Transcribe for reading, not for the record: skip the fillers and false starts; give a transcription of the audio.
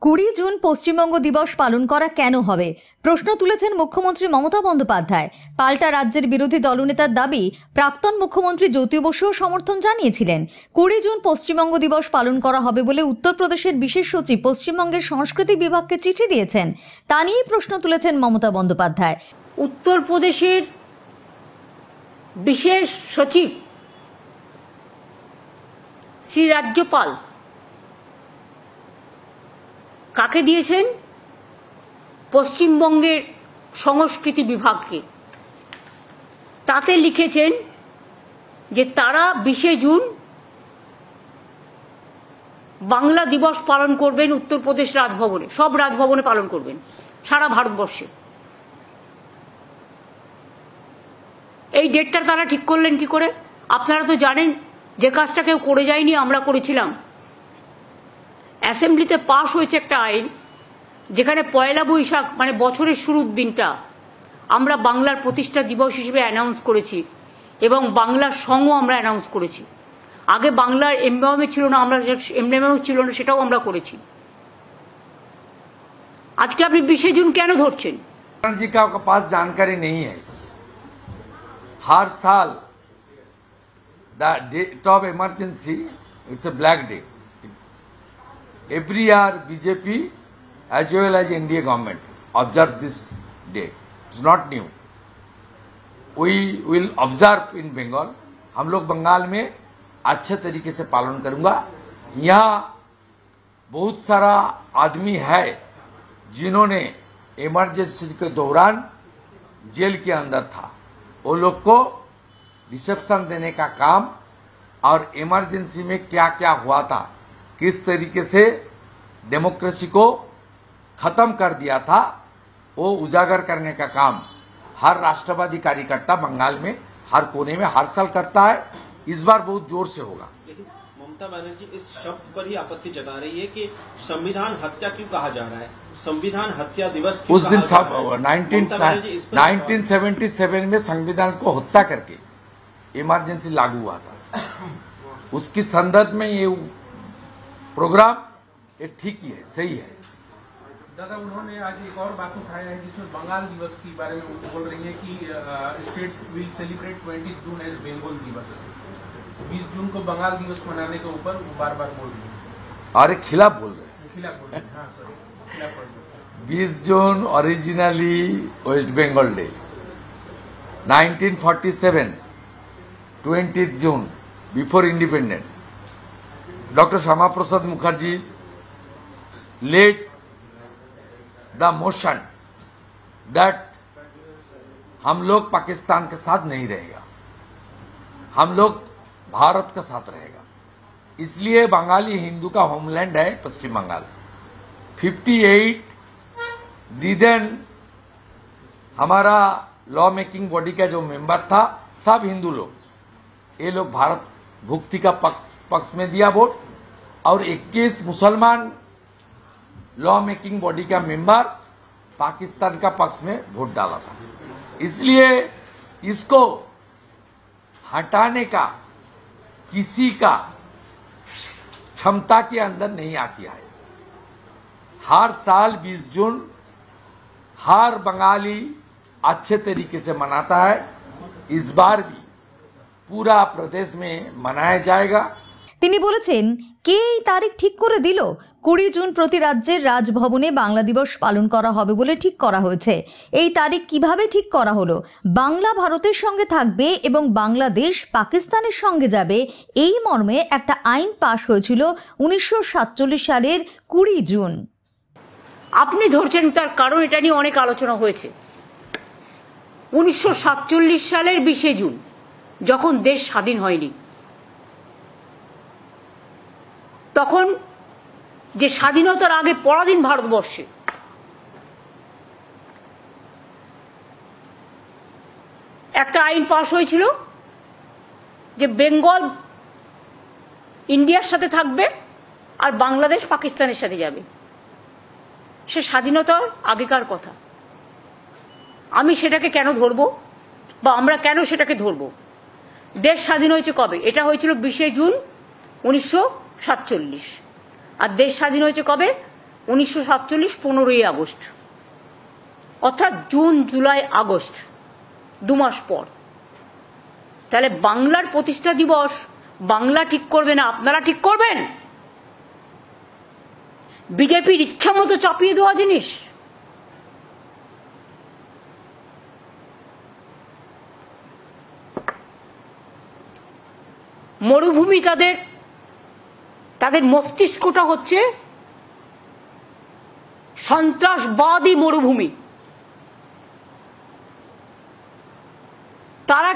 20 June Paschimbanga দিবস পালন করা কেন হবে প্রশ্ন তুলেছেন মুখ্যমন্ত্রী মমতা বন্দ্যোপাধ্যায়। পাল্টা রাজ্যের বিরোধী দলনেতার দাবি, প্রাক্তন মুখ্যমন্ত্রী জ্যোতি বসুও সমর্থন জানিয়েছিলেন। 20 জুন পশ্চিমবঙ্গ দিবস পালন করা হবে বলে উত্তরপ্রদেশের বিশেষ সচিব পশ্চিমবঙ্গের সংস্কৃতি বিভাগকে চিঠি দিয়েছেন। তা নিয়েই প্রশ্ন তুলেছেন মমতা বন্দ্যোপাধ্যায়। উত্তরপ্রদেশের বিশেষ সচিব শ্রী রাজ্যপাল কাকে দিয়েছেন? পশ্চিমবঙ্গের সংস্কৃতি বিভাগকে। তাতে লিখেছেন যে তারা 20 জুন বাংলা দিবস পালন করবেন উত্তরপ্রদেশ রাজভবনে, সব রাজভবনে পালন করবেন সারা ভারতবর্ষে। এই ডেটটা তারা ঠিক করলেন কি করে? আপনারা তো জানেন যে কাজটা কেউ করে যায়নি, আমরা করেছিলাম। অ্যাসেম্বলিতে পাশ হয়েছে একটা আইন যেখানে পয়লা বৈশাখ মানে বছরের শুরুর দিনটা আমরা বাংলার প্রতিষ্ঠা দিবস হিসেবে অ্যানাউন্স করেছি এবং বাংলার সংও আমরা অ্যানাউন্স করেছি। আগে বাংলার এমব্লেমে ছিল না, আমরা এমব্লেমেও ছিল না, সেটাও আমরা করেছি। আজকে আপনি 20 জুন কেন ধরছেন? जी का पास जानकारी नहीं है। हर साल the date of emergency it's a black day. Every year BJP as well as India government observe this day. It's not new. We will observe in Bengal. हम लोग बंगाल में अच्छे तरीके से पालन करूंगा। यहाँ बहुत सारा आदमी है जिन्होंने इमरजेंसी के दौरान जेल के अंदर था, वो लोग को रिसेप्शन देने का काम और इमरजेंसी में क्या क्या हुआ था, किस तरीके से डेमोक्रेसी को खत्म कर दिया था, वो उजागर करने का काम हर राष्ट्रवादी कार्यकर्ता बंगाल में हर कोने में हर साल करता है। इस बार बहुत जोर से होगा। लेकिन ममता बनर्जी इस शब्द पर ही आपत्ति जता रही है कि संविधान हत्या क्यों कहा जा रहा है, संविधान हत्या दिवस क्यों उस दिन सब 1977 में संविधान को हत्या करके इमरजेंसी लागू हुआ था। उसकी संदर्भ में ये प्रोग्राम ये ठीक ही है, सही है। दादा, उन्होंने आज एक और बात उठाया है जिसमें बंगाल दिवस के बारे में बोल रही है कि states will celebrate 20 June as Bengal Divas. 20 जून को बंगाल दिवस मनाने के ऊपर वो बार बार बोल रही है। अरे खिलाफ बोल रहे हैं, खिलाफ बोल रहे हैं। हाँ सॉरी, खिलाफ बोल रहे हैं। 20 June originally West Bengal day. 1947 20 June before independent doctor Shyama Prasad Mukherjee led the motion that हम लोग पाकिस्तान के साथ नहीं रहेगा, हम लोग भारत के साथ रहेगा। इसलिए बंगाली हिंदू का होमलैंड है पश्चिम बंगाल। 58 दिन हमारा लॉ मेकिंग बॉडी का जो मेंबर था सब हिंदू लोग, ये लोग भारत भुक्ति का पक्ष में दिया वोट और 21 मुसलमान लॉ मेकिंग बॉडी का मेंबर पाकिस्तान का पक्ष में वोट डाला था। इसलिए इसको हटाने का किसी का क्षमता के अंदर नहीं आती है। हर साल 20 जून हर बंगाली अच्छे तरीके से मनाता है। इस बार भी पूरा प्रदेश में मनाया जाएगा। তিনি বলেছেন, কে এই তারিখ ঠিক করে দিল? 20 জুন প্রতি রাজ্যের রাজভবনে বাংলা দিবস পালন করা হবে বলে ঠিক করা হয়েছে। এই তারিখ কিভাবে ঠিক করা হলো? বাংলা ভারতের সঙ্গে থাকবে এবং বাংলাদেশ পাকিস্তানের সঙ্গে যাবে, এই মর্মে একটা আইন পাশ হয়েছিল 1947 সালের 20 জুন। আপনি ধরছেন তার কারণ এটা নিয়ে অনেক আলোচনা হয়েছে। 1947 সালের 20 জুন যখন দেশ স্বাধীন হয়নি, তখন যে স্বাধীনতার আগে পরাধীন ভারতবর্ষে একটা আইন পাশ হয়েছিল যে বেঙ্গল ইন্ডিয়ার সাথে থাকবে আর বাংলাদেশ পাকিস্তানের সাথে যাবে। সে স্বাধীনতার আগেকার কথা। আমি সেটাকে কেন ধরবো বা আমরা কেন সেটাকে ধরবো? দেশ স্বাধীন হয়েছে কবে? এটা হয়েছিল 20 জুন 1947। আর দেশ স্বাধীন হয়েছে কবে? 1947 15ই আগস্ট, অর্থাৎ জুন জুলাই আগস্ট 2 মাস পর। তাহলে বাংলার প্রতিষ্ঠা দিবস বাংলা ঠিক করবে না, আপনারা ঠিক করবেন? বিজেপির ইচ্ছা মতো চাপিয়ে দেওয়া জিনিস। মরুভূমি তাদের মস্তিষ্কটা হচ্ছে সন্ত্রাসবাদী মরুভূমি। তারা